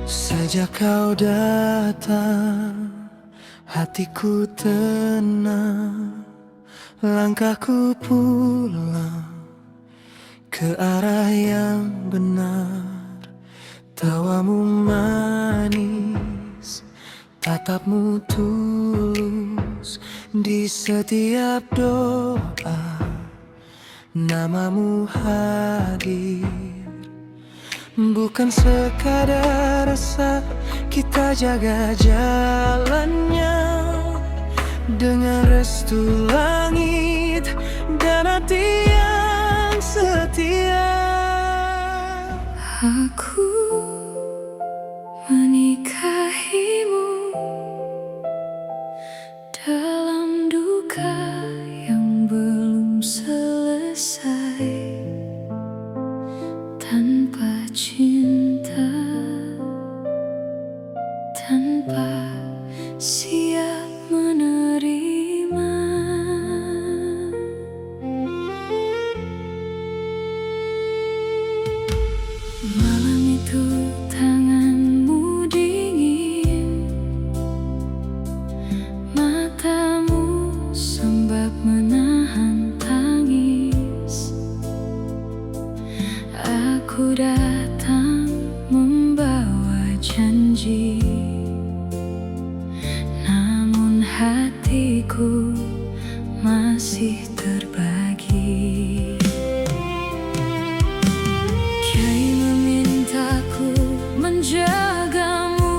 Sejak kau datang, hatiku tenang, langkahku pulang ke arah yang benar. Tawamu manis, tatapmu tulus, di setiap doa namamu hadir. Bukan sekadar rasa, kita jaga jalannya dengan restu langit dan hati yang setia. Aku menikahimu dalam duka yang belum selesai. Tanpa cinta, tanpa siap menerima. Malam itu tanganmu dingin, matamu sembab menahan tangis. Aku datang membawa janji, namun hatiku masih terbagi. Kiai memintaku menjagamu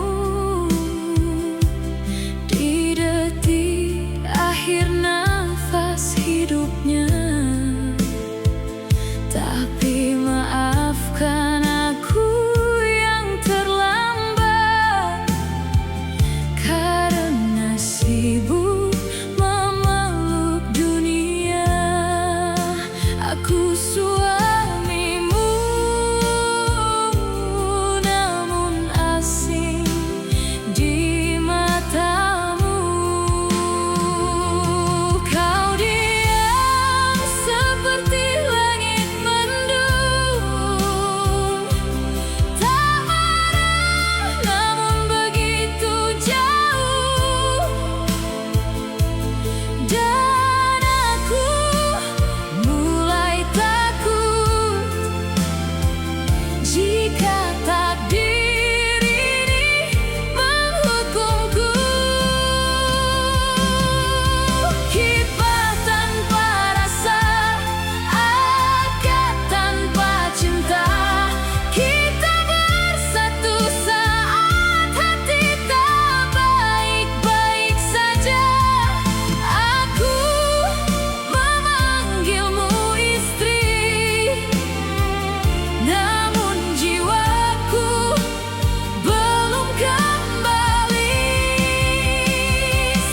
di detik akhir nafas hidupnya. Tapi maafkan aku yang terlambat, karena sibuk memeluk dunia. Aku suamimu, namun asing di matamu. Kau diam seperti langit mendung, tak marah namun begitu jauh. Dan aku mulai takut jika takdir ini menghukumku. Kibah tanpa rasa, akad tanpa cinta, kita bersatu saat hati tak baik-baik saja. Aku memanggilmu istri, namun jiwaku belum kembali.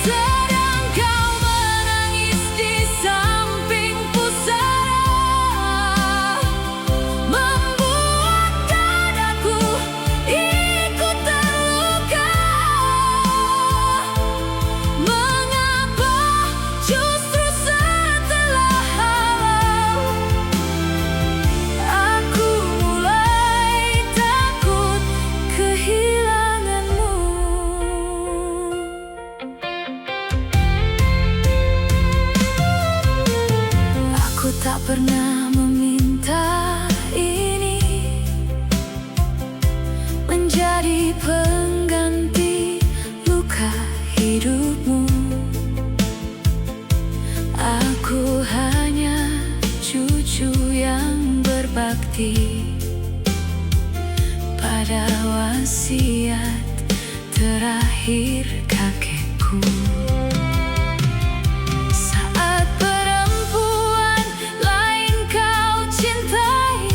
Sedang kau menangis di samping pusara, membuat dadaku ikut terluka. Mengapa justru setelah halau aku mulai takut kehilanganmu? Aku tak pernah meminta ini menjadi pengganti luka hidupmu. Aku hanya cucu yang berbakti pada wasiat terakhir kakekku. Saat perempuan lain kau cintai,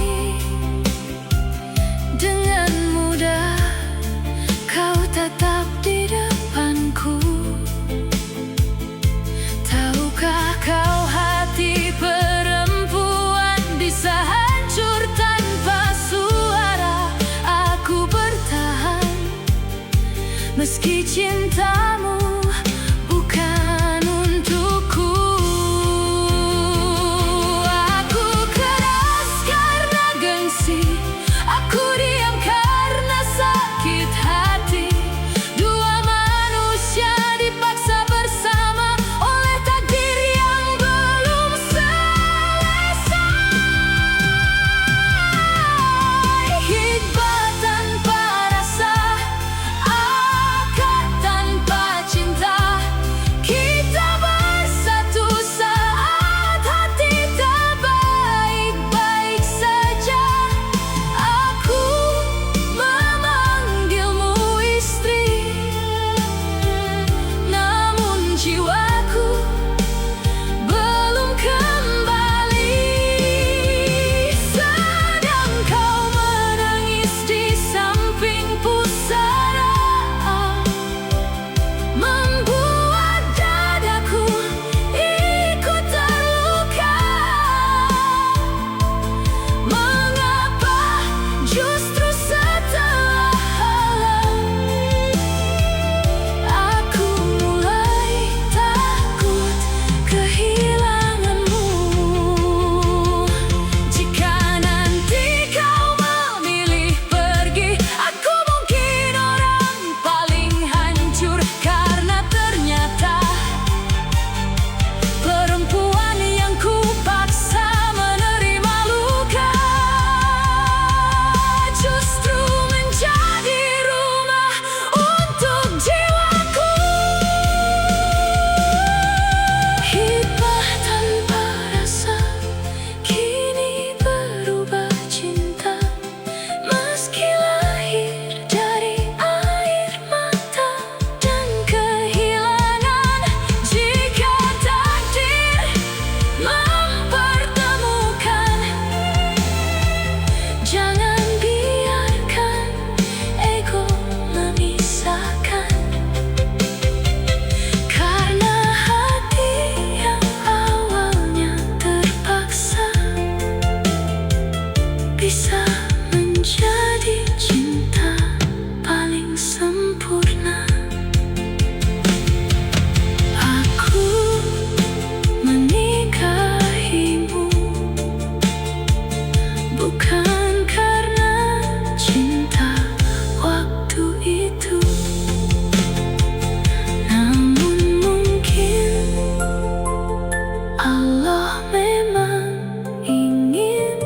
dengan mudah kau tetap di depanku. Tahukah kau hati perempuan bisa hancur tanpa suara? Aku bertahan meski cintamu bukan untukku. Aku keras karena gengsi, aku diam karena sakit Allah memang ingin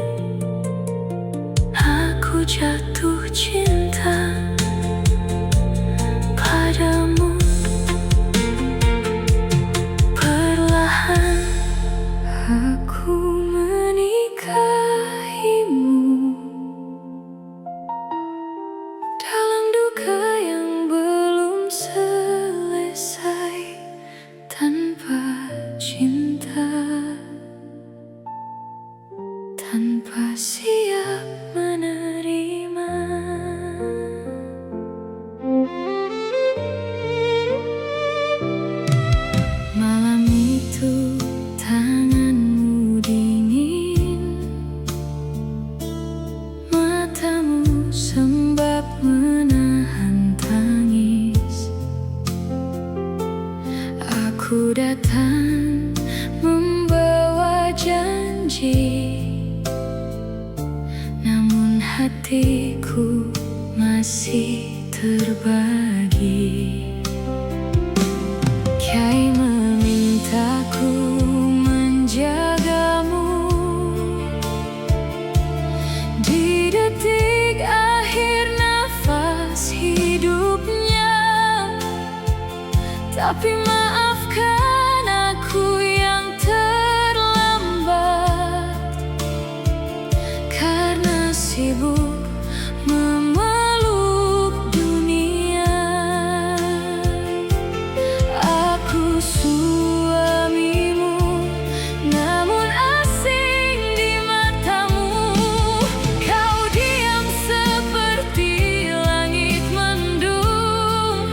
aku jatuh cinta padamu. Perlahan aku menikahimu dalam duka yang belum selesai. Tanpa cinta, tanpa siap menerima. Malam itu tanganmu dingin, matamu sembab menahan tangis. Aku datang membawa janji, namun hatiku masih terbagi. Kiai memintaku menjagamu di detik akhir nafas hidupnya. Tapi maafkan aku yang terlambat, karena sibuk memeluk dunia. Aku suamimu, namun asing di matamu. Kau diam seperti langit mendung,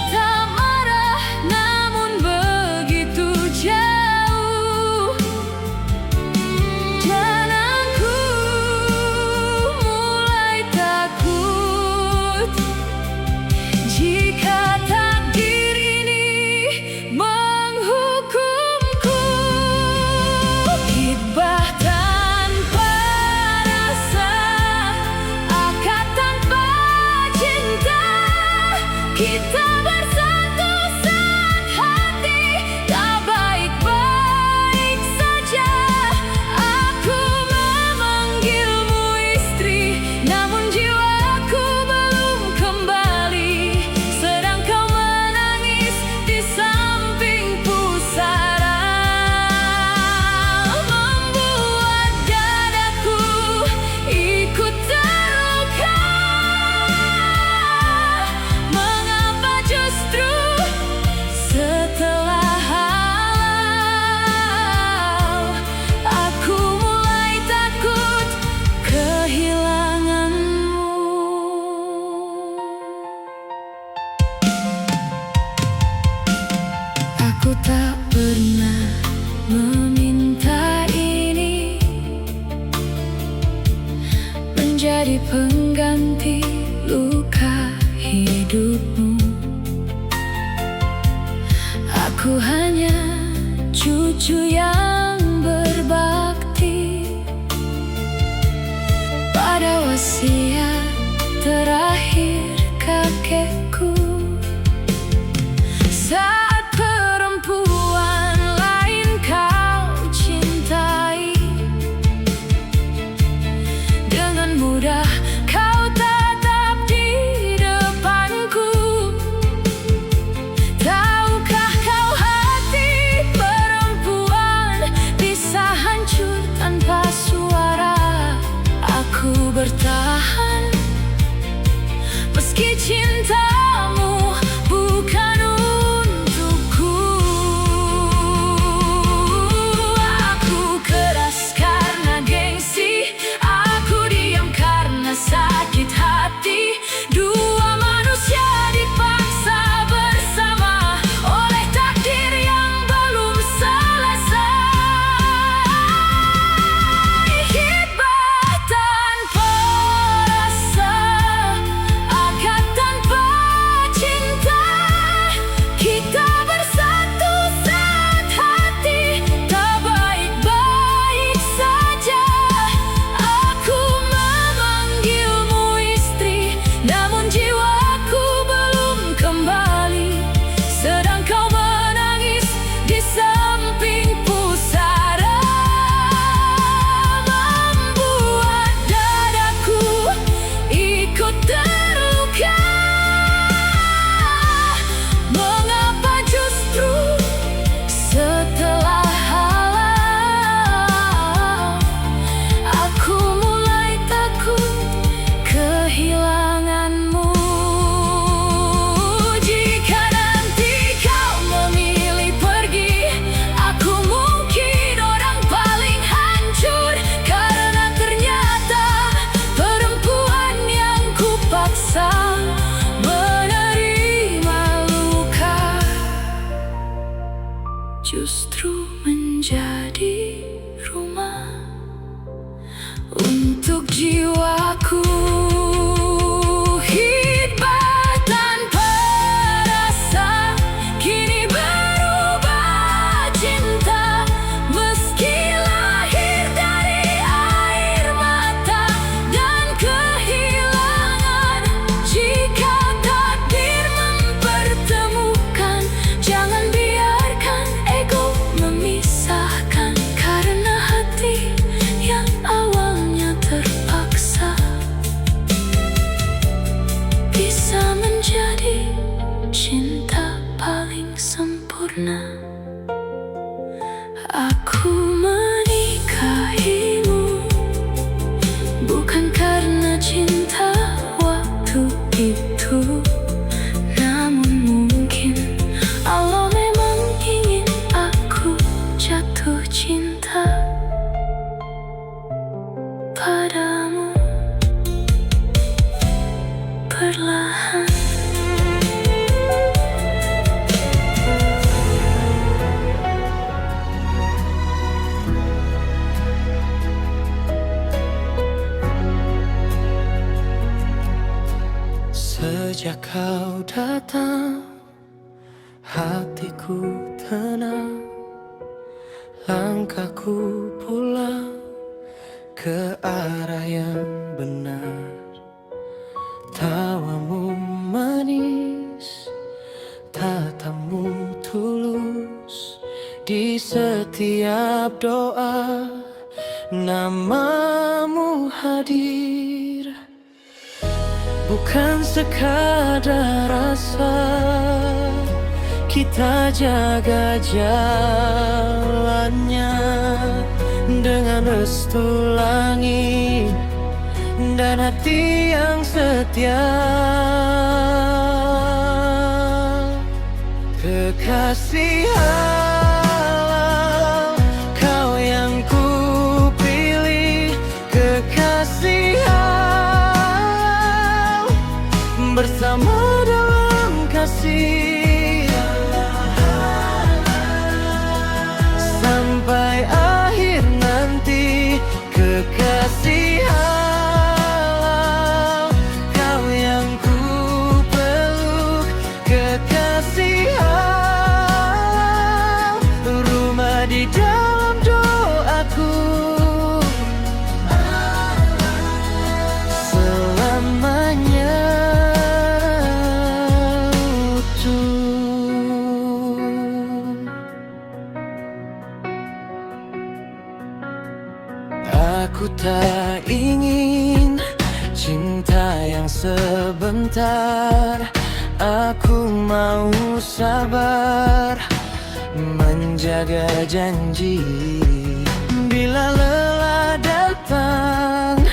tak marah namun begitu jauh. Dan aku mulai takut jika takdir ini menghukumku. Hibah tanpa rasa, akad tanpa cinta, kita bersatu saat hati tak baik-baik saja. Aku memanggilmu istri, namun jiwaku belum kembali. Sedang kau menangis di samping pusara, membuat dadaku ikut terluka. Mengapa justru setelah halal aku mulai takut kehilanganmu? Aku tak pernah meminta ini menjadi pengganti luka hidupmu. Aku hanya cucu yang berbakti pada wasiat terakhir kakekku. Saat perempuan lain kau cintai, dengan mudah kau tatap di depanku. Tahukah kau hati perempuan bisa hancur tanpa suara? Aku bertahan justru menjadi rumah untuk jiwaku. Hidup tanpa rasa kini berubah cinta, meski lahir dari air mata dan kehilangan. Jika takdir mempertemukan, jangan biarkan ego memisahkan, karena hati yang awalnya terpaksa bisa menjadi cinta paling sempurna. Aku menikahimu bukan karena cinta waktu itu, namun mungkin Allah memang ingin aku jatuh cinta padamu perlahan. Sejak kau datang, hatiku tenang, langkahku pulang ke arah yang benar. Tawamu manis, tatamu tulus, di setiap doa namamu hadir. Bukan sekadar rasa, kita jaga jalannya dengan restu langit dan hati yang setia. Kekasih halal, kau yang ku pilih. Kekasih halal, bersama dalam kasih sampai akhir nanti. Kekasih halal, kau yang ku peluk. Kekasih halal, rumah di dalam doaku selamanya utuh. Aku tak ingin cinta yang sebentar. Aku mau sabar menjaga janji. Bila lelah datang,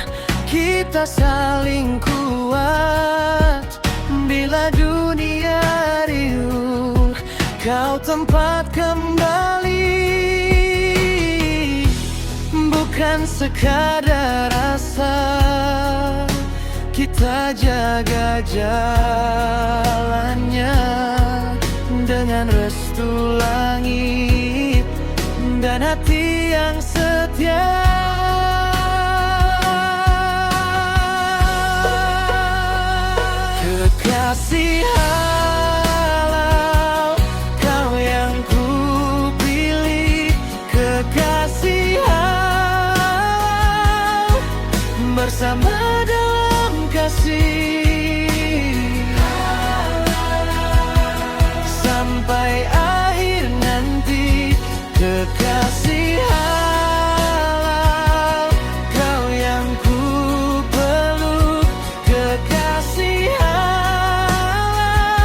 kita saling kuat. Bila dunia riuh, kau tempat kembali. Bukan sekadar rasa, kita jaga jalannya dengan restu langit dan hati yang setia. Kekasih halal, kau yang ku pilih. Kekasih halal, bersama dalam kasih sampai akhir nanti. Kekasih halal, kau yang ku peluk. Kekasih halal,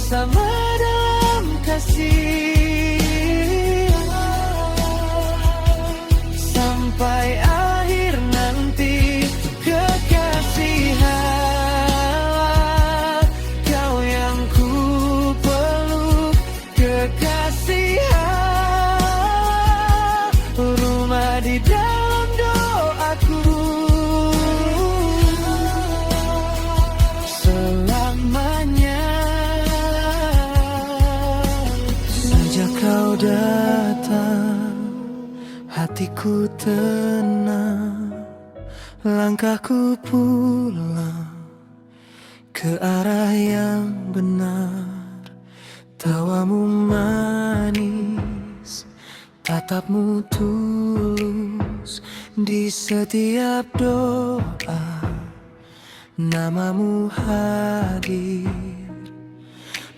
bersama dalam kasih, sampai akhir nanti. Kekasih Allah, kau yang ku peluk. Kekasih Allah, rumah di dalam doaku. Selamanya sejak kau datang, hatiku tenang, langkahku pulang ke arah yang benar. Tawamu manis, tatapmu tulus, di setiap doa namamu hadir.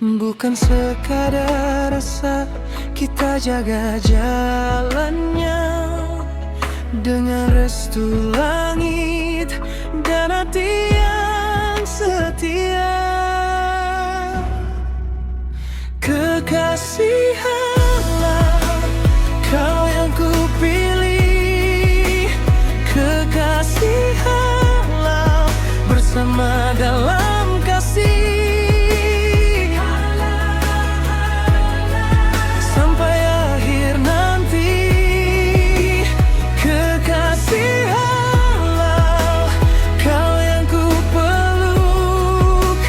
Bukan sekadar rasa, kita jaga jalannya dengan restu langit dan hati yang setia. Kekasih Allah, kau yang ku pilih. Kekasih Allah, bersama dalam kasih, sampai akhir nanti. Kekasih Allah, kau yang ku peluk.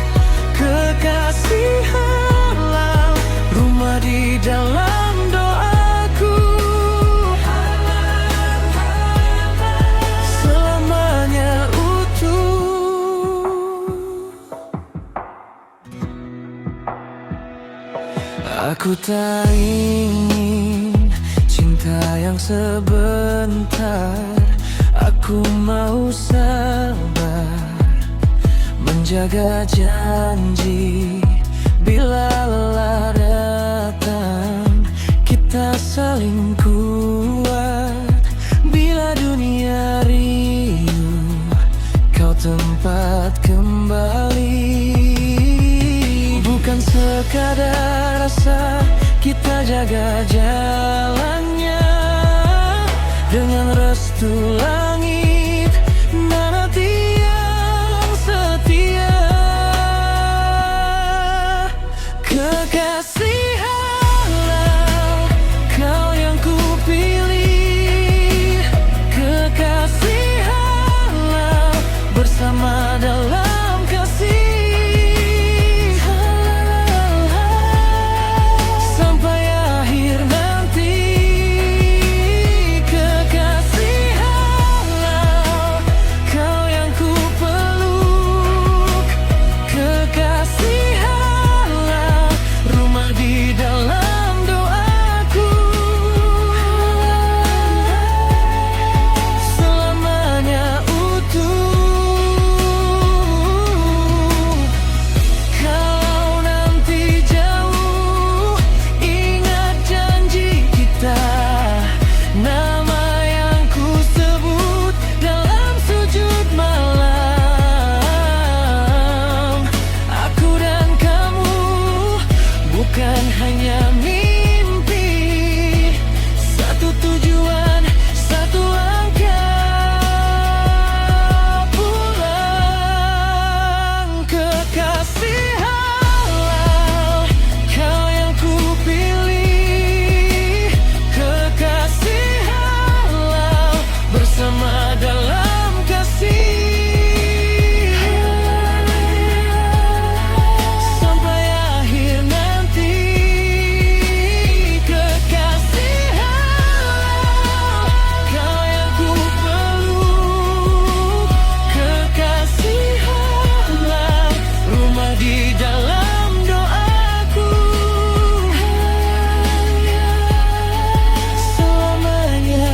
Kekasih Allah, rumah di dalam doaku. Selamanya utuh. Aku tak ingin cinta yang sebentar. Aku mau sabar, menjaga janji. Bila lelah datang, kita saling kuat. Bila dunia riuh, kau tempat kembali. Bukan sekadar rasa, kita jaga jalannya dengan restu langit dan hati yang setia. Kekasih Allah, kau yang ku pilih. Kekasih Allah, bersama dalam kasih, sampai akhir nanti. Kekasih Allah, kau yang ku peluk. Kekasih Allah, rumah di dalam doaku. Selamanya utuh. Kalau nanti jauh, ingat janji kita. Nama yang ku sebut dalam sujud malam. Aku dan kamu bukan hanya mimpi. Satu tujuan, satu langkah pulang. Kekasih Allah, kau yang ku pilih. Kekasih Allah, bersama dalam kasih, sampai akhir nanti. Kekasih Allah, kau yang ku peluk. Kekasih Allah, rumah di dalam doaku. Selamanya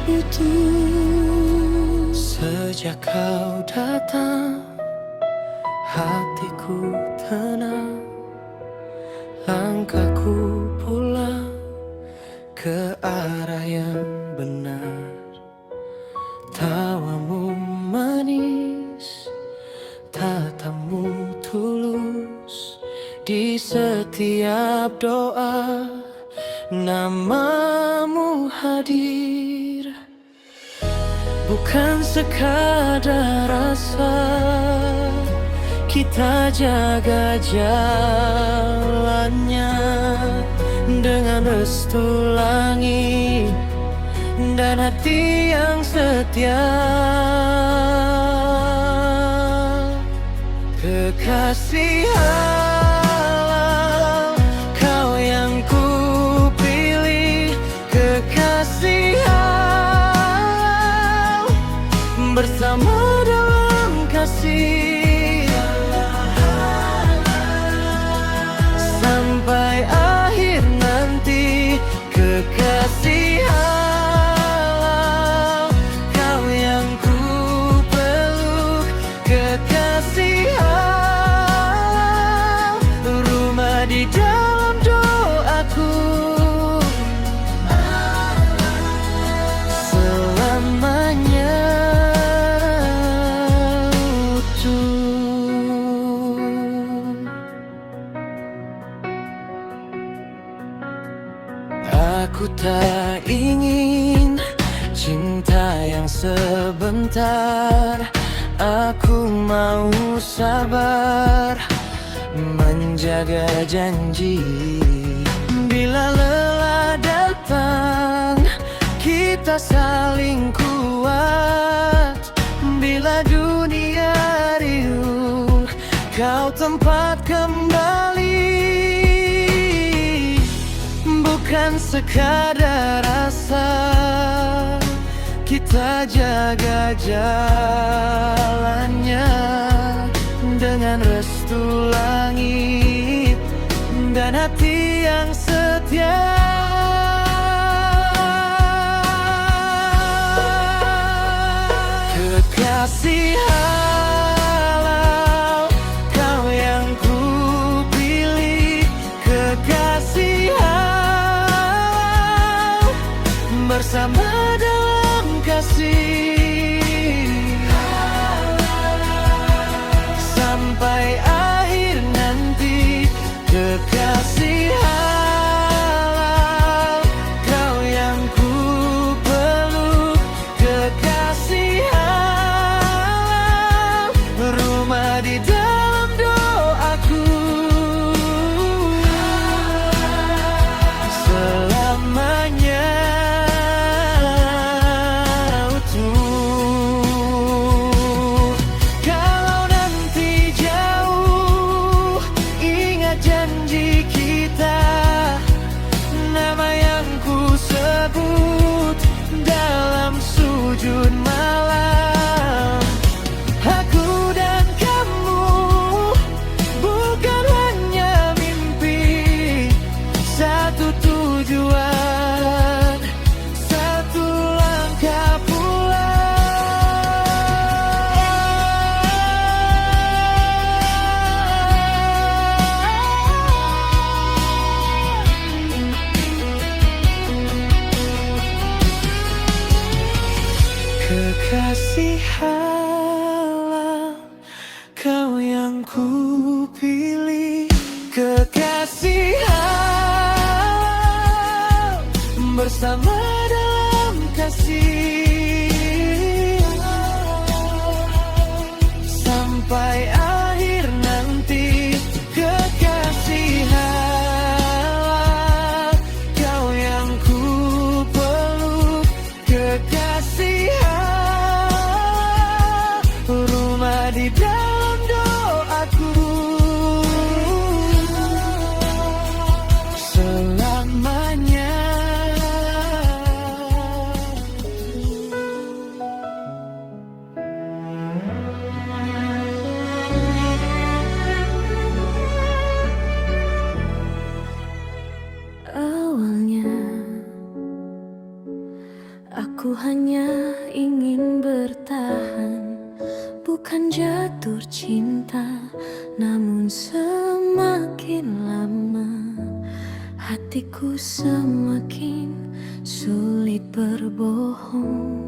utuh. Sejak kau datang, hatiku tenang, langkahku pulang ke arah yang benar. Tawamu manis, tatapmu tulus, di setiap doa, namamu hadir. Bukan sekadar rasa, kita jaga jalannya dengan restu langit dan hati yang setia. Kekasih halal, kau yang ku pilih. Kekasih halal, bersama dalam kasih sampai akhir nanti. Kekasih halal, kau yang ku peluk. Kekasih halal, rumah di dalam doaku selamanya utuh. Aku tak ingin cinta yang sebentar. Aku mau sabar menjaga janji. Bila lelah datang, kita saling kuat. Bila dunia riuh, kau tempat kembali. Bukan sekadar rasa, kita jaga jalannya dengan restu langit dan hati yang setia. Kekasih halal, kau yang ku pilih. Kekasih halal, bersama dalam kasih sampai akhir nanti. Kekasih halal, kau yang ku peluk. Kekasih halal, rumah di dalam doaku selamanya utuh. Kalau nanti jauh, ingat janji kita. Nama yang ku sebut dalam sujud malam. Aku dan kamu bukan hanya mimpi. Satu tujuan, satu langkah kekasih halal, kau yang ku pilih. Kekasih halal, bersama dalam kasih sampai akhir nanti. Kekasih halal, kau yang ku peluk. Kekasih halal, rumah di dalam doaku selamanya. Awalnya aku hanya ingin bertahan, bukan jatuh cinta. Namun semakin lama, hatiku semakin sulit berbohong.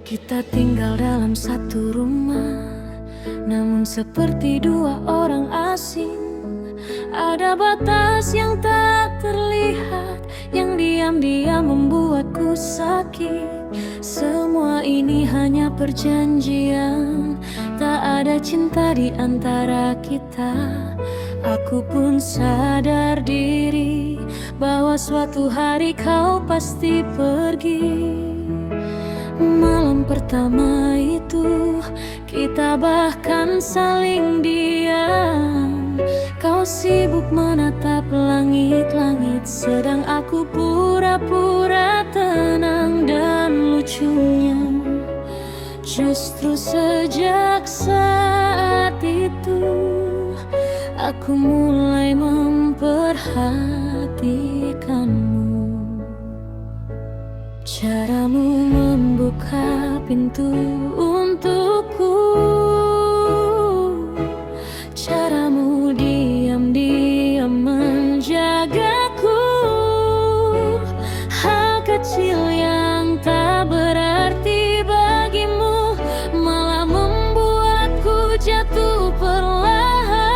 Kita tinggal dalam satu rumah, namun seperti dua orang asing. Ada batas yang tak terlihat, yang diam-diam membuatku sakit. Semua ini hanya perjanjian, tak ada cinta di antara kita. Aku pun sadar diri bahwa suatu hari kau pasti pergi. Malam pertama itu kita bahkan saling diam. Kau sibuk menatap langit-langit, sedang aku pura-pura tenang. Dan lucunya, justru sejak saat itu aku mulai memperhatikanmu. Caramu membuka pintu untukku, caramu diam-diam menjagaku. Hal kecil yang tak berarti bagimu malah membuatku jatuh perlahan.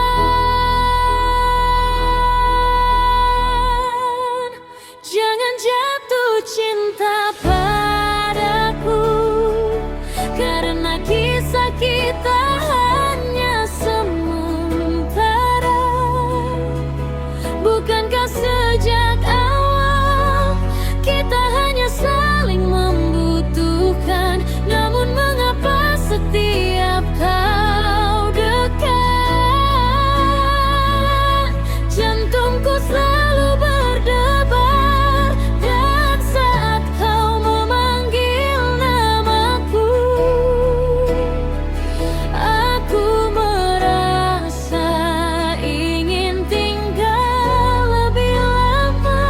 Jangan jatuh cinta padaku, karena kisah kita hanya sementara. Bukankah sejak awal kita hanya saling membutuhkan? Namun mengapa setiap kau dekat, jantungku selalu berdebar. Dan saat kau memanggil namaku, aku merasa ingin tinggal lebih lama.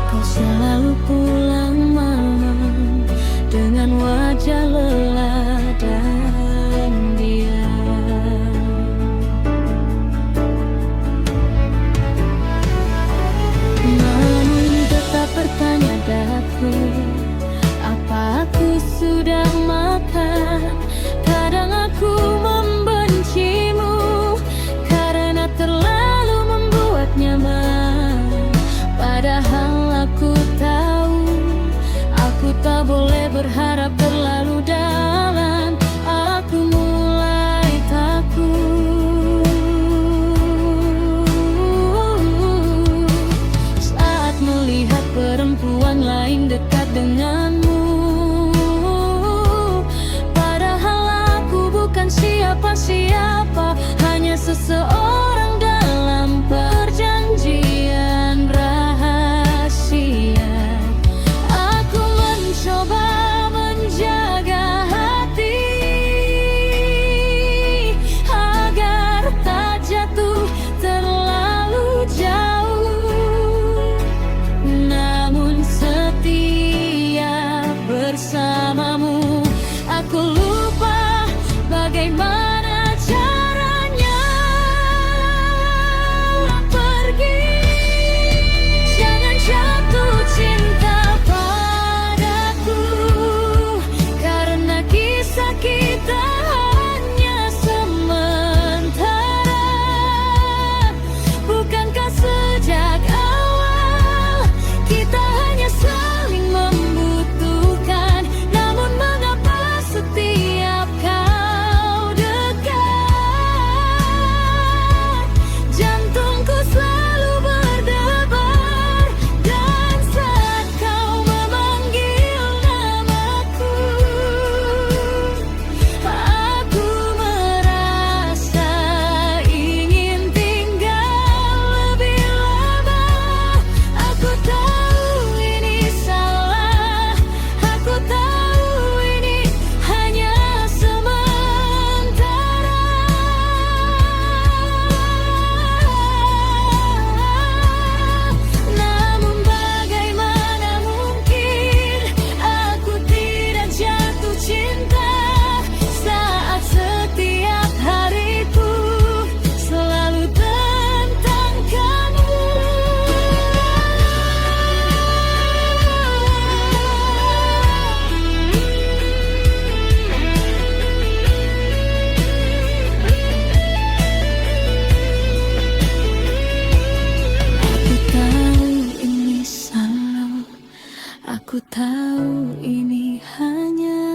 Kau selalu pulang malam dengan wajah lelah dan diam. Namun tetap bertanya daku, apa aku sudah makan? Kadang aku membencimu karena terlalu membuat nyaman. Padahal aku tahu, aku tak boleh berharap terlalu dalam. Aku mulai takut saat melihat perempuan lain dekat denganmu. Padahal aku bukan siapa-siapa, hanya seseorang dalam perjanjian rahasia. Aku mencoba menjaga hati agar tak jatuh terlalu jauh. Namun setiap bersamamu, aku lupa bagaimana caranya.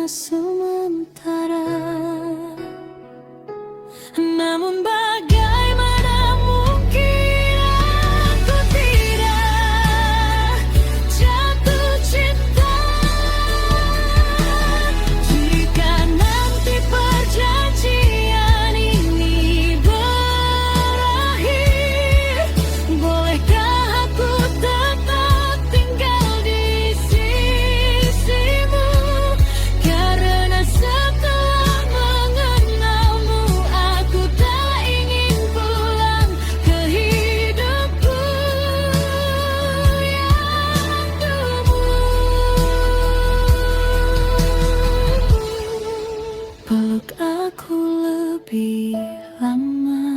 sementara. Namun bagaimana mungkin aku tidak jatuh cinta jika nanti perjanjian ini berakhir. Bolehkah aku tetap tinggal di sisimu? Karena setelah mengenalmu, aku tak ingin pulang ke hidupku yang dulu. Peluk aku lebih lama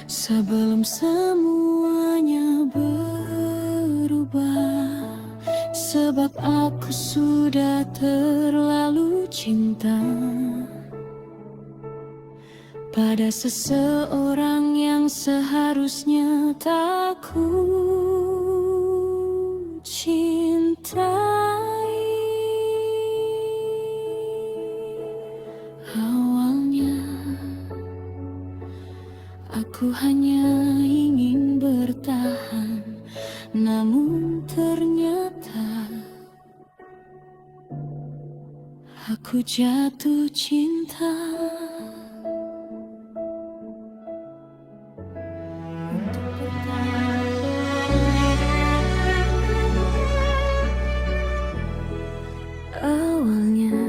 sebelum semuanya berubah, sebab aku sudah terlalu cinta pada seseorang yang seharusnya tak ku cintai. Awalnya aku hanya ingin bertahan, namun ternyata aku jatuh cinta. Untuk bertahan. Awalnya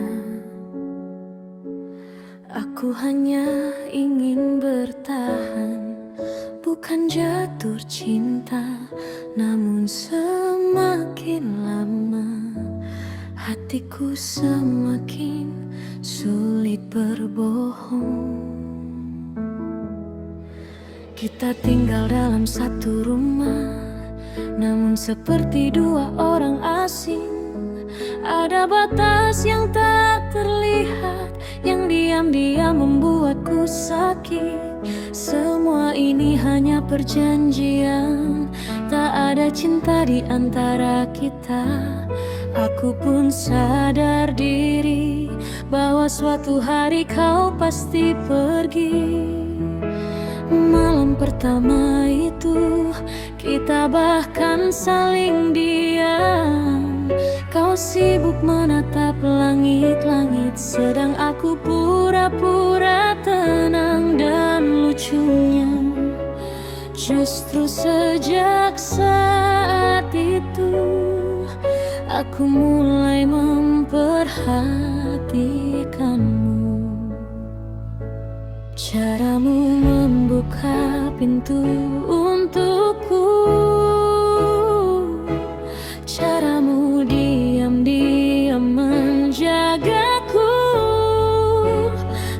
aku hanya ingin bertahan, bukan jatuh cinta. Namun semakin lama hatiku semakin sulit berbohong. Kita tinggal dalam satu rumah, namun seperti dua orang asing. Ada batas yang tak terlihat, yang diam-diam membuatku sakit. Semua ini hanya perjanjian, tak ada cinta di antara kita. Aku pun sadar diri bahwa suatu hari kau pasti pergi. Malam pertama itu kita bahkan saling diam. Kau sibuk menatap langit-langit, sedang aku pura-pura tenang. Dan lucunya, justru sejak saat itu aku mulai memperhatikanmu. Caramu membuka pintu untukku, caramu diam-diam menjagaku.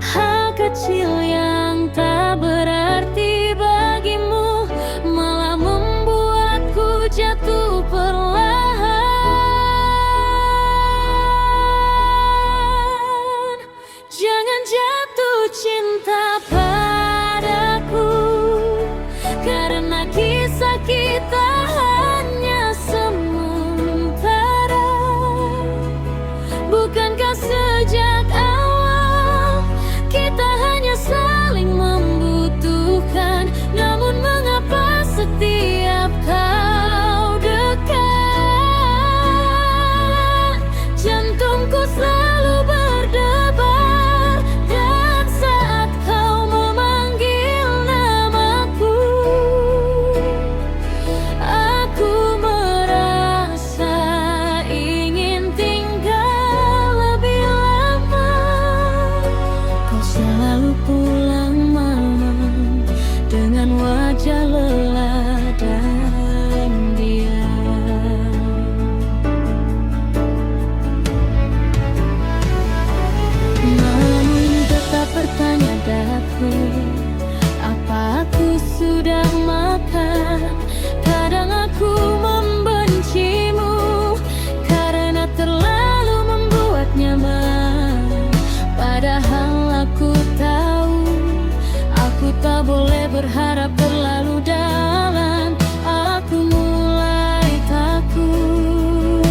Hal kecil yang tak berarti bagimu malah membuatku jatuh perlahan. Jangan jatuh cinta padaku, karena kisah kita hanya sementara. Bukankah sejak awal kita hanya saling membutuhkan? Namun mengapa setiap kau dekat, jantungku selalu berdebar. Dan saat kau memanggil namaku, aku merasa ingin tinggal lebih lama. Kau selalu pulang malam dengan wajah lelah dan diam. Namun tetap bertanya daku, apa aku sudah makan? Kadang aku membencimu karena terlalu membuat nyaman. Padahal aku tahu aku tak boleh berharap terlalu dalam. Aku mulai takut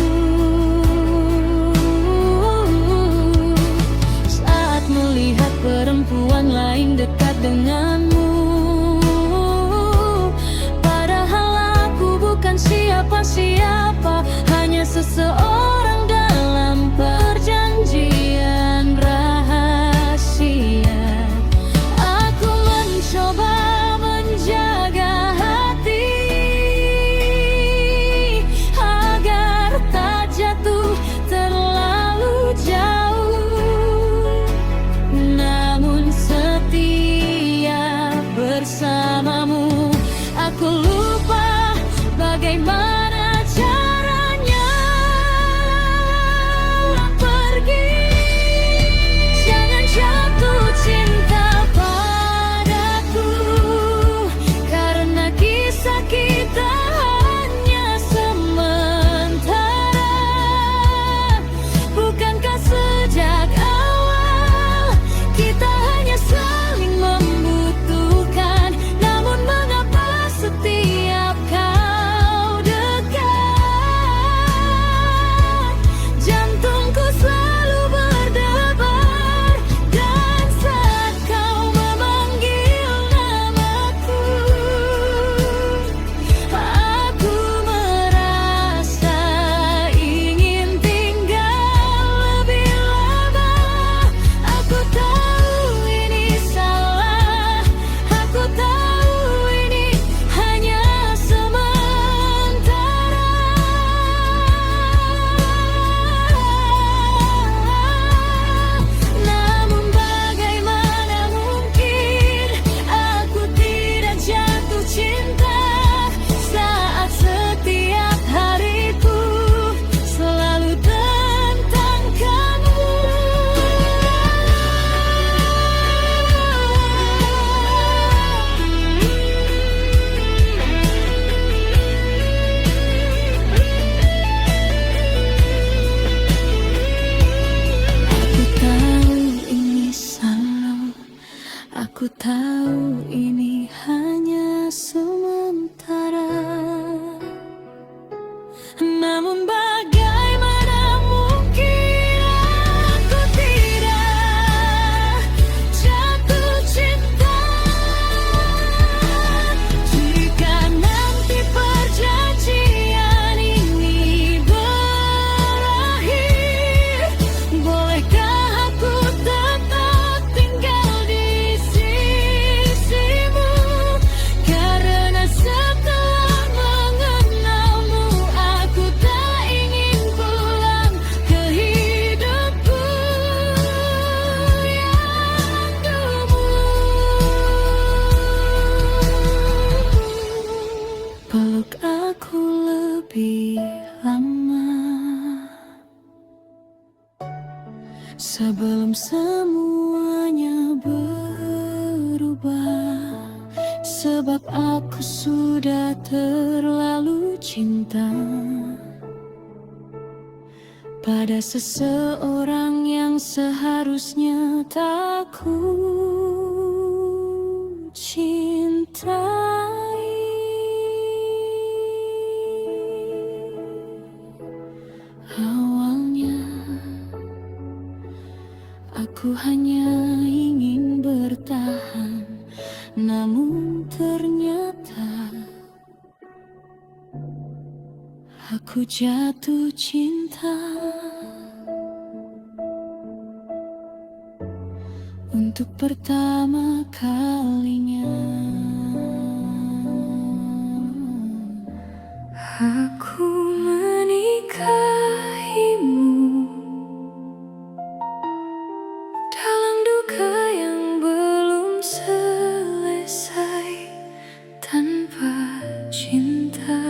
Aku tahu ini hanya sementara, namun bagaimana mungkin aku tidak jatuh cinta jika nanti perjanjian ini berakhir. Bolehkah aku tetap tinggal di sisimu, karena setelah mengenalmu aku tak ingin pulang ke hidupku yang dulu. Peluk aku lebih lama sebelum semuanya berubah, sebab aku sudah terlalu cinta pada seseorang yang seharusnya tak ku cintai. Awalnya aku hanya ingin bertahan, namun ternyata aku jatuh cinta untuk pertama kalinya. Aku menikahimu dalam duka yang belum selesai, tanpa cinta,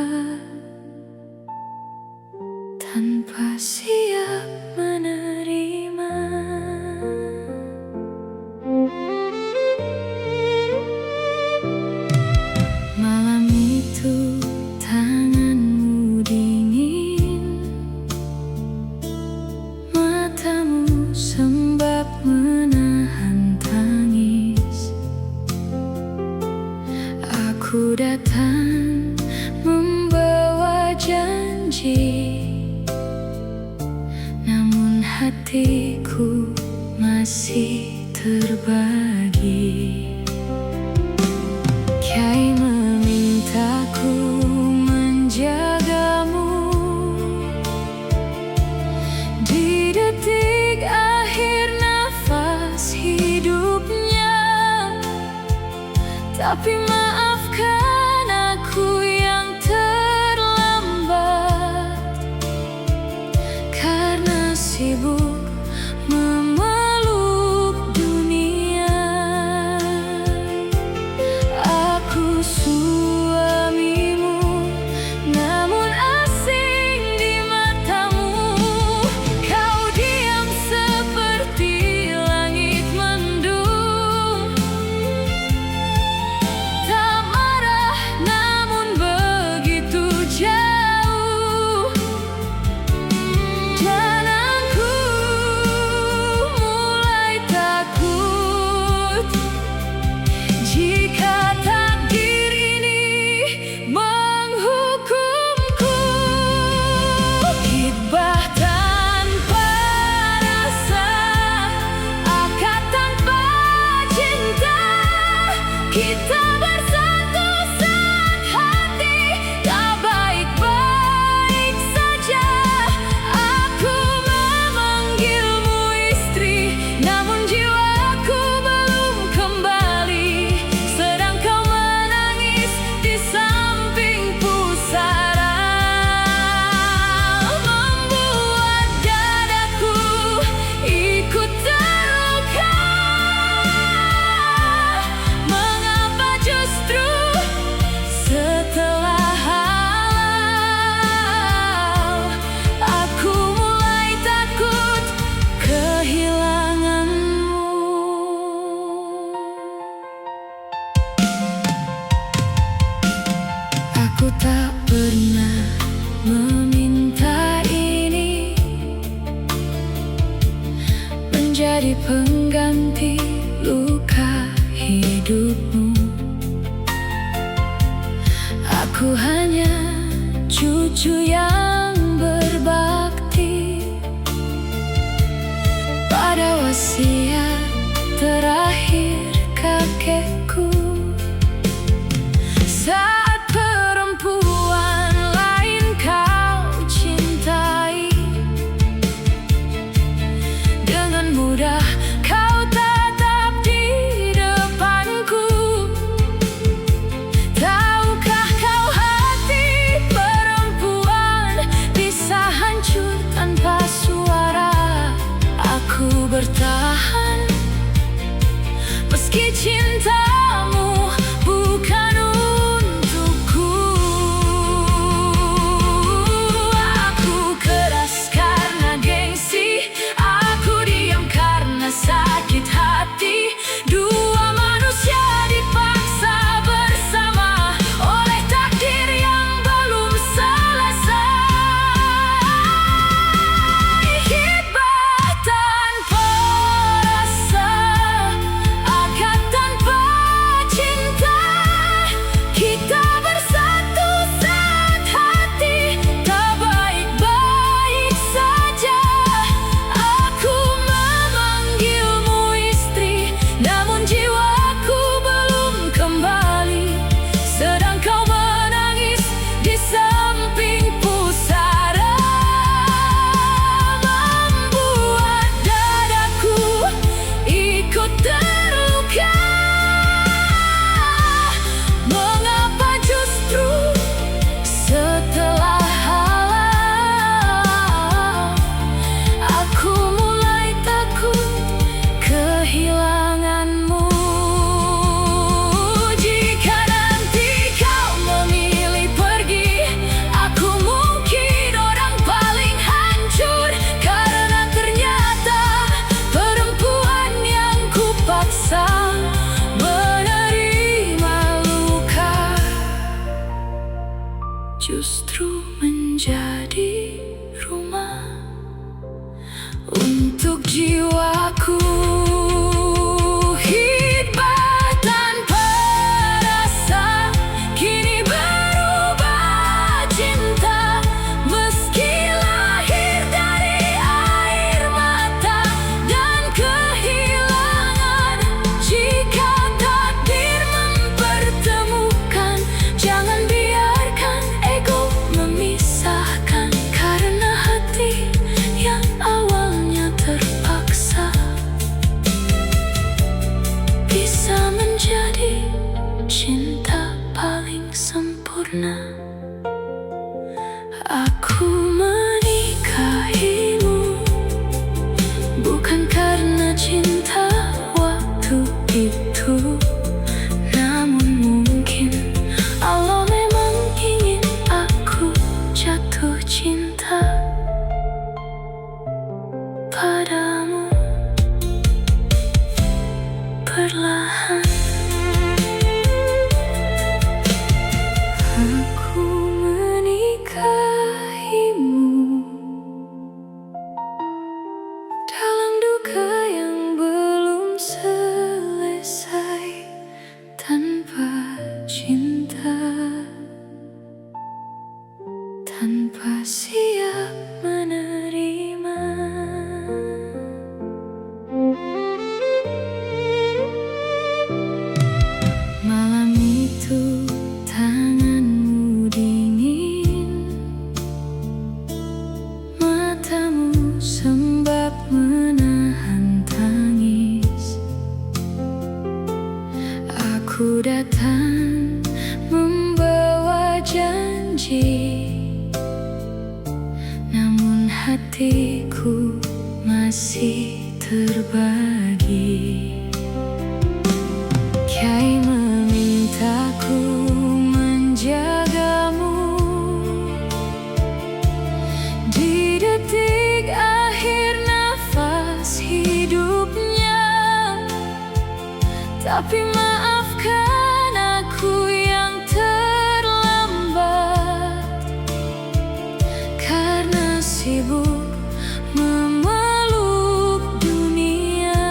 tanpa siap menerima. Malam itu tanganmu dingin, matamu sembab menahan tangis. Aku datang membawa janji, namun hatiku masih terbagi. Kiai memintaku menjagamu di detik akhir nafas hidupnya, tapi maafkan aku yang terlambat karena sibuk memeluk dunia. Aku suamimu, namun asing di matamu. Kau diam seperti langit mendung, tak marah namun begitu jauh. Dan aku mulai takut jika takdir ini menghukumku. Hibah tanpa rasa, akad tanpa cinta, kita bersatu saat hati tak baik-baik saja. Aku memanggilmu istri, namun jiwaku belum kembali, sedang kau menangis di samping pusara, membuat dadaku ikut terluka. Mengapa justru setelah halau aku mulai takut kehilanganmu? Aku tak pernah meminta ini menjadi pengganti luka hidupmu. Aku hanya cucu yang berbakti pada wasiat terakhir kakekku. Saat perempuan lain kau cintai, dengan mudah kau tatap di depanku. Tahukah kau hati perempuan bisa hancur tanpa suara? Aku bertahan meski cintamu bukan untukku. Aku keras karena gengsi, aku diam karena sakit hati. Dua manusia dipaksa bersama oleh takdir yang belum selesai. Hibah tanpa rasa, akad tanpa cinta, kita bersatu saat hati tak baik-baik saja. Aku memanggilmu istri, namun jiwaku belum kembali. Sedang kau menangis di samping pusara, membuat dadaku ikut terluka. Mengapa justru setelah halang aku mulai takut kehilanganmu? Jika nanti kau memilih pergi, aku mungkin orang paling hancur, karena ternyata perempuan yang kupaksa menerima luka justru menjadi rumah untuk jiwaku. Hibah tanpa rasa kini berubah cinta, meski lahir dari air mata dan kehilangan. Jika takdir mempertemukan, jangan biarkan ego memisahkan, karena hati yang awalnya terpaksa bisa menjadi cinta paling sempurna. Aku menikahimu bukan karena cinta waktu itu, namun mungkin Allah memang ingin aku jatuh cinta padamu perlahan. Aku menikahimu dalam duka yang belum selesai, tanpa cinta, tanpa siap menerima. Malam itu tanganmu dingin, matamu sembab menahan tangis. Aku datang membawa janji, namun hatiku masih terbagi. Kiai memintaku menjagamu di detik akhir nafas hidupnya, tapi maafkan aku yang terlambat, karena sibuk memeluk dunia.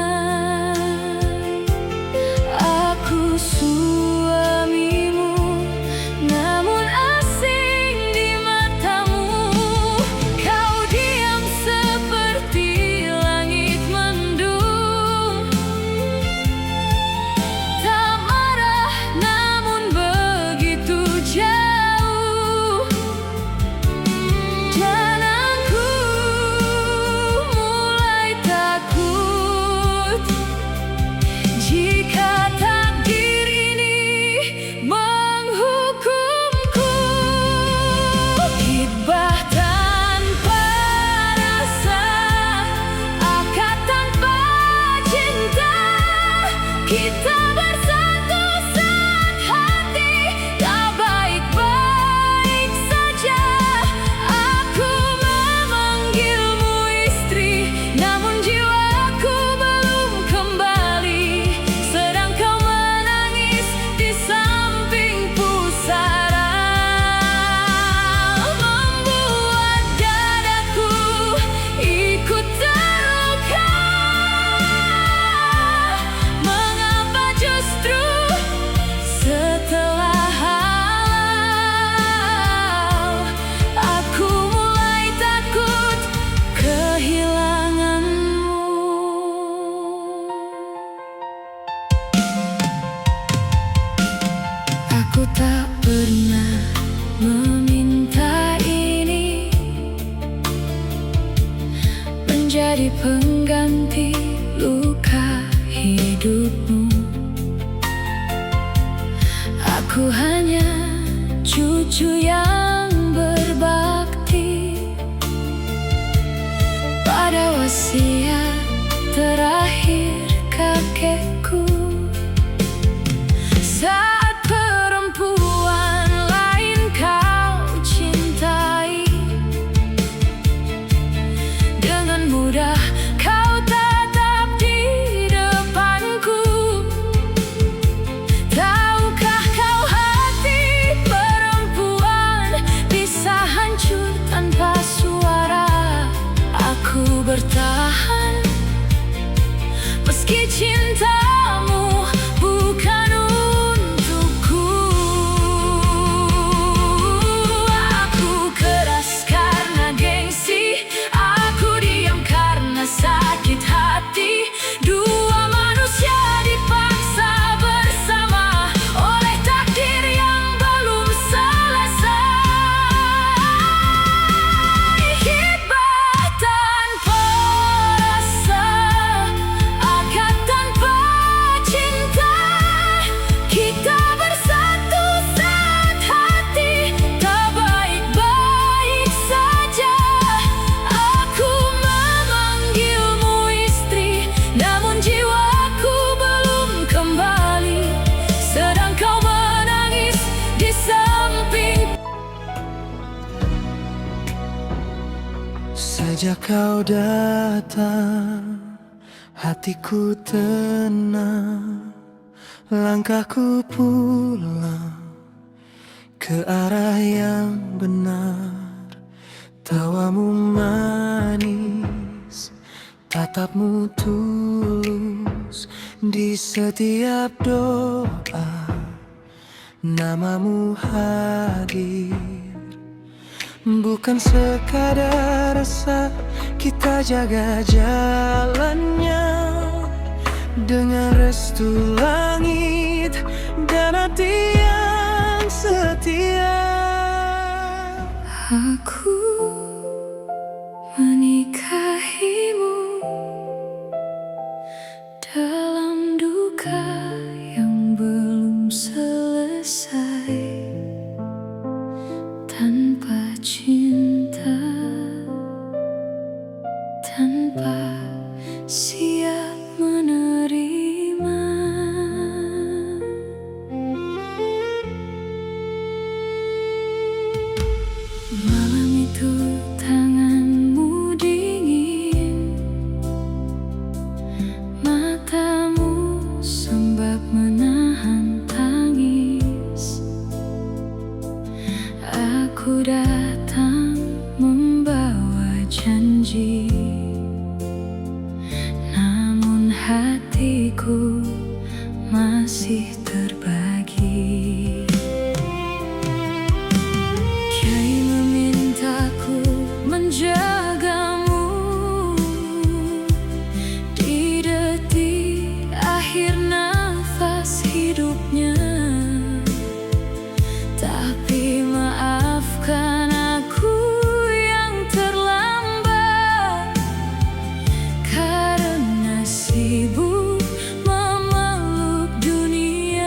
menjadi pengganti luka hidupmu. Aku hanya cucu yang berbakti pada wasiat terakhir kakekku. Saat perempuan lain kau cintai, dengan mudah kau tatap di depanku. Tahukah kau hati perempuan bisa hancur tanpa suara? Aku bertahan meski cintamu bukan untukku. Aku keras karena gengsi, aku diam karena sakit hati. Dua manusia dipaksa bersama oleh takdir yang belum selesai. Hikmah tanpa rasa, akad tanpa cinta, kita bersatu saat hati tak baik-baik saja. Aku memanggilmu istri, namun jiwaku belum kembali, sedang kau menangis di samping. Sejak kau datang, hatiku tenang, langkahku pulang ke arah yang benar. Tawamu manis, tatapmu tulus, di setiap doa namamu hadir. Bukan sekadar rasa, kita jaga jalannya dengan restu langit dan hati yang setia. Aku menikahimu dalam duka yang belum selesai. Tanpa cinta, tanpa siap menerima. Malam itu tanganmu dingin, matamu sembab menahan tangis. Aku datang membawa janji, namun hatiku masih terbagi. Kiai memintaku menjagamu di detik akhir nafas hidupnya. Tapi maafkan aku yang terlambat, karena sibuk memeluk dunia.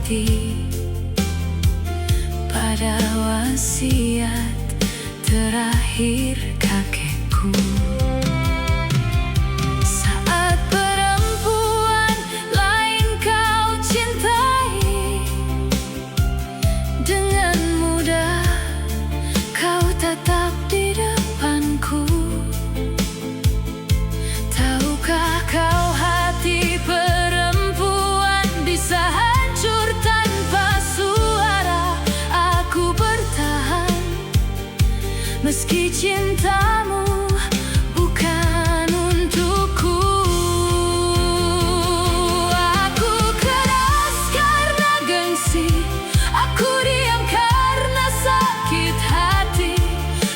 berbakti pada wasiat terakhir kakekku. Saat perempuan lain kau cintai, dengan mudah kau tetap di depanku. Tahukah kau hati perempuan bisa hancur tanpa suara? Aku bertahan meski cintamu bukan untukku. Aku keras karena gengsi, aku diam karena sakit hati.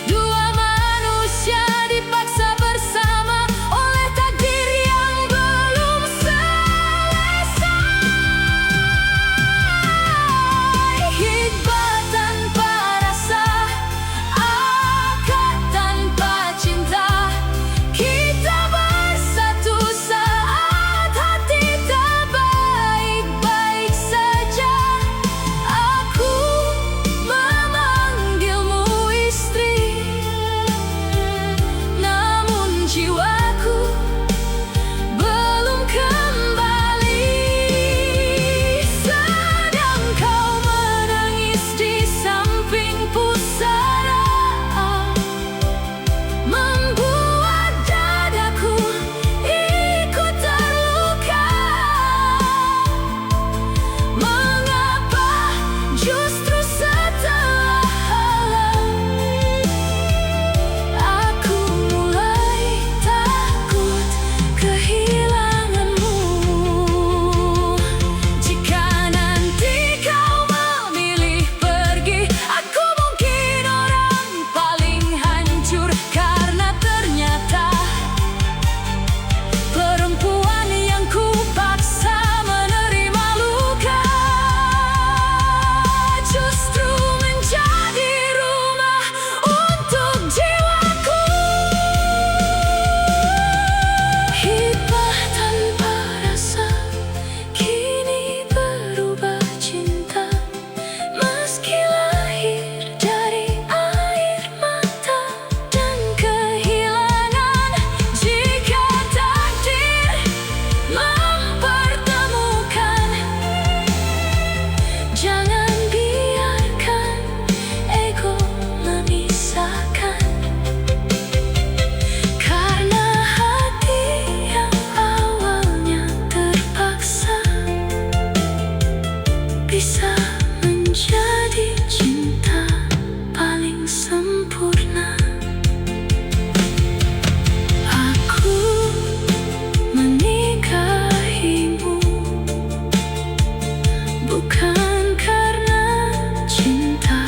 Dua manusia dipaksa bersama oleh takdir yang belum selesai. Hikmat tanpa rasa, akad tanpa cinta, kita bersatu saat hati tak baik-baik saja. Aku memanggilmu istri, namun jiwaku belum kembali. Sedang kau menangis di samping pusara, membuat dadaku ikut terluka. Mengapa justru setelah halang aku mulai takut kehilanganmu? Jika nanti kau memilih pergi, aku mungkin orang paling hancur, karena ternyata perempuan yang kupaksa menerima luka justru menjadi rumah untuk jiwaku. Hibah tanpa rasa kini berubah cinta, meski lahir dari air mata dan kehilangan. Jika takdir mempertemukan, jangan biarkan ego memisahkan. Karena hati yang awalnya terpaksa bisa menjadi cinta paling sempurna. Aku menikahimu bukan karena cinta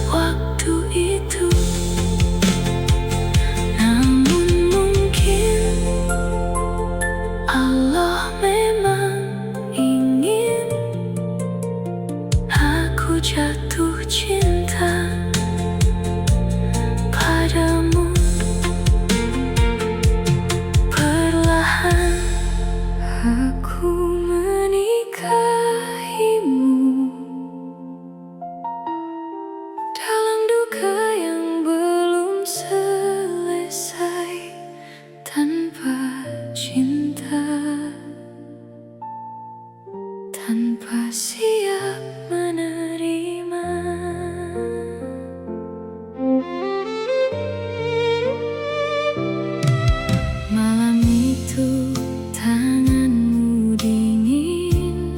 waktu itu, namun mungkin Allah memang ingin aku jatuh cinta padamu. Perlahan aku menikahimu dalam duka yang belum selesai. Tanpa cinta, tanpa siap menerima. Malam itu tanganmu dingin,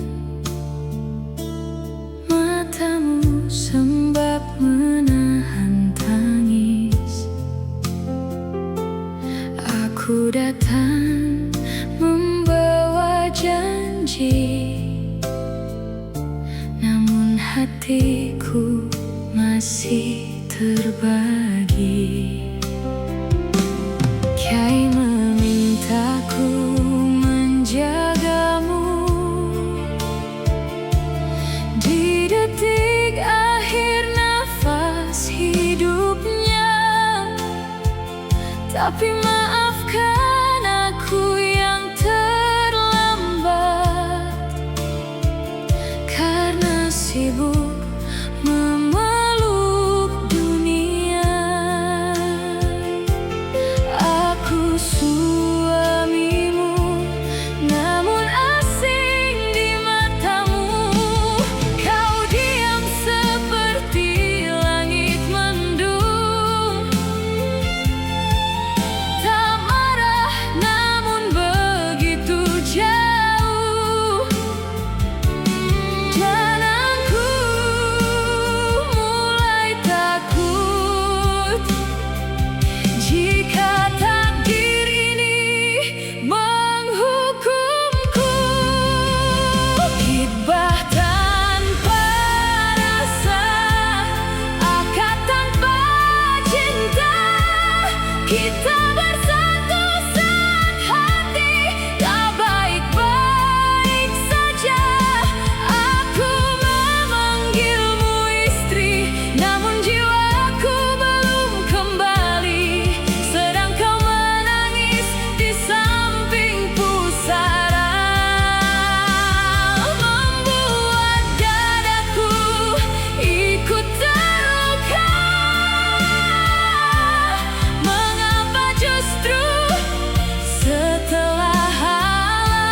matamu sembab menahan tangis. Aku datang membawa janji, namun hatiku masih terbagi. Kiai memintaku menjagamu di detik akhir nafas hidupnya. Tapi maafkan aku yang terlambat, karena kita bersatu sehati, tak baik-baik saja. Aku memanggilmu istri, namun jiwaku belum kembali. Sedang kau menangis di samping pusara, membuat dadaku ikut terluka. Mengapa justru setelah halau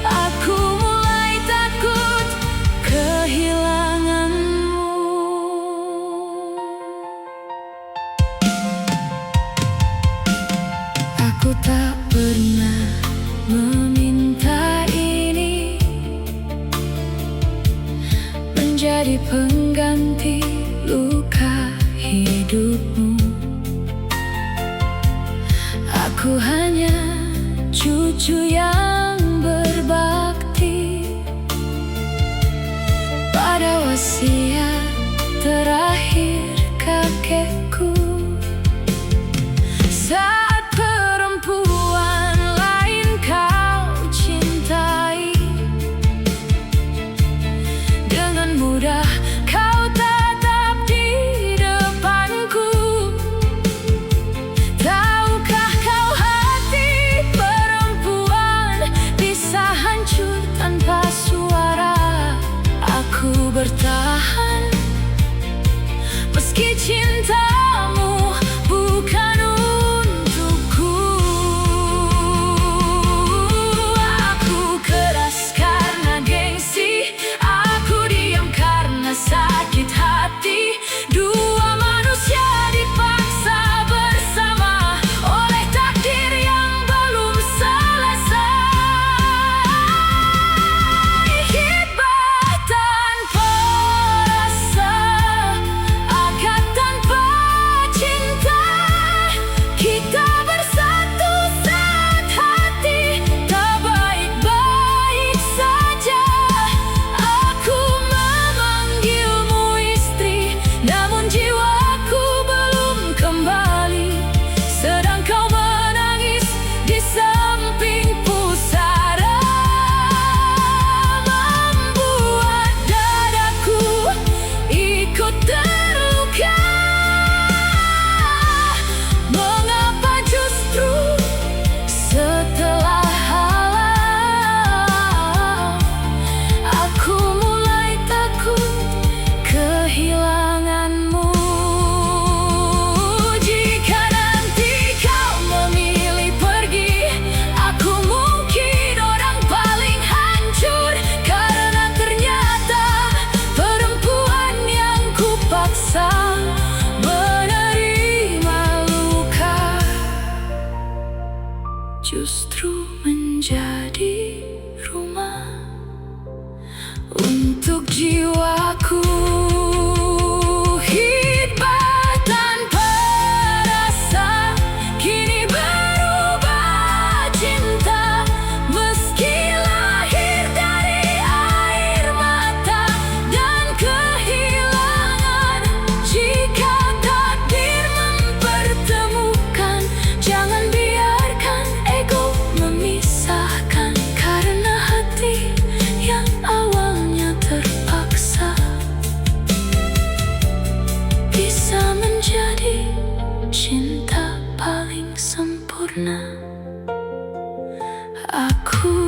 aku mulai takut kehilanganmu? Aku tak pernah meminta ini menjadi pengganti luka hidupmu. Aku hanya cucu yang berbakti pada wasiat terakhir kakekku. Saat perempuan lain kau cintai, dengan mudah kau tatap di depanku. Tahukah kau hati perempuan bisa hancur tanpa suara? Aku bertahan meski cintamu bukan untukku. Aku keras karena gengsi, aku diam karena sakit hati. Dua manusia dipaksa bersama oleh takdir yang belum selesai. Hibah tanpa rasa, akad tanpa cinta, kita bersatu saat hati tak baik-baik saja. Aku memanggilmu istri, namun jiwaku belum kembali. Sedang kau menangis di samping pusara, membuat dadaku ikut terluka. Mengapa justru setelah halau aku mulai takut kehilanganmu? Jika nanti kau memilih pergi, aku mungkin orang paling hancur, karena ternyata perempuan yang kupaksa menerima luka justru menjadi rumah untuk jiwaku. Hibah tanpa rasa kini berubah cinta, meski lahir dari air mata dan kehilangan. Jika takdir mempertemukan, jangan biarkan ego memisahkan, karena hati yang awalnya terpaksa bisa menjadi cinta paling sempurna. Aku